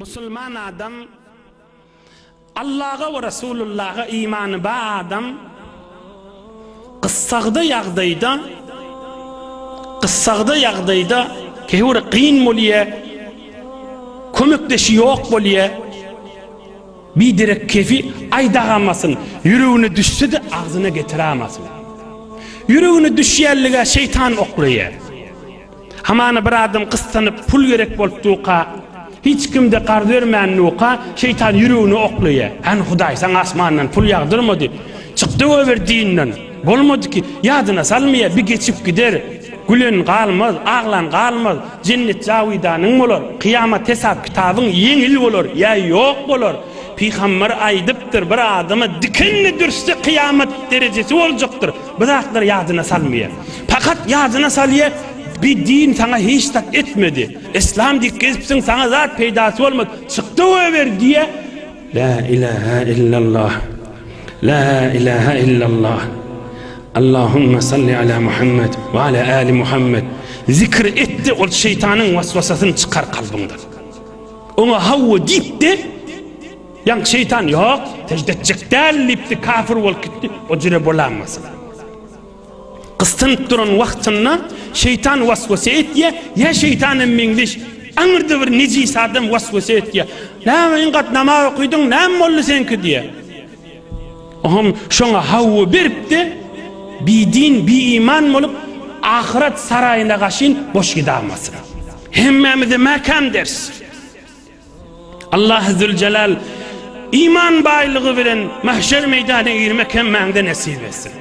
Müslüman adam Allah'a ve Resulullah'a imanı ba adam qıssagda ýagdaýda kehur qyyn bolýa, kömekdeşi ýok bolýa, bir direk kefi aýdagamasyn, ýüregine düşse-de agzyna getirämasyn. Ýüregine düşýärlige şeytan oklaýar. Hamana bir adam qıstanyp pul gerek bolup duqa, hiç kimde qar vermän nuqa, şeytan ýüregine oklaýar. An Hudaý saňa asmandan pul ýagdyrmady. Çykdy öber dinden. Bolmady ki, ýadyna salmaýar, bir geçip gider. Gülen galmaz, aglan galmaz. Cennet jawidanyň bolar. Kıyamat hesap kitabyň ýeňil bolar, ýa ýok bolar. Peygamber aýdypdyr, bir adamy dikenli dürse kıyamat derecesi boljakdyr. Biraklar ýadyna salmaýar. Fakat ýadyna salýar, bir din sana hiç tak etmedi. İslam dikkizipsin sana zat peydası olmadı. Çıktı över diye La ilahe illallah, La ilahe illallah, Allahümme salli ala Muhammed ve ala ali Muhammed zikr etti, o şeytanın vasvasasını çıkar kalbından. Ona havva deyip de yan şeytan yok tecdedecek derlipti, kafir ol gitti, o cire bolanmasın. Kıstınıp duran vaktinde şeytan vasvasa etye, ya şeytanın mingliş anırdı bir necis adam vasvasa etye. Ne ingat namaz okuydun, ne mollu senki diye. Ohum şona havva berip de bir din, bir iman olup ahiret sarayına kaşın boş gidamasın. Hemmemize mekan ders. Allah Zülcelal iman baylığı veren mahşer meydanına girmek hemmemde nasip etsin.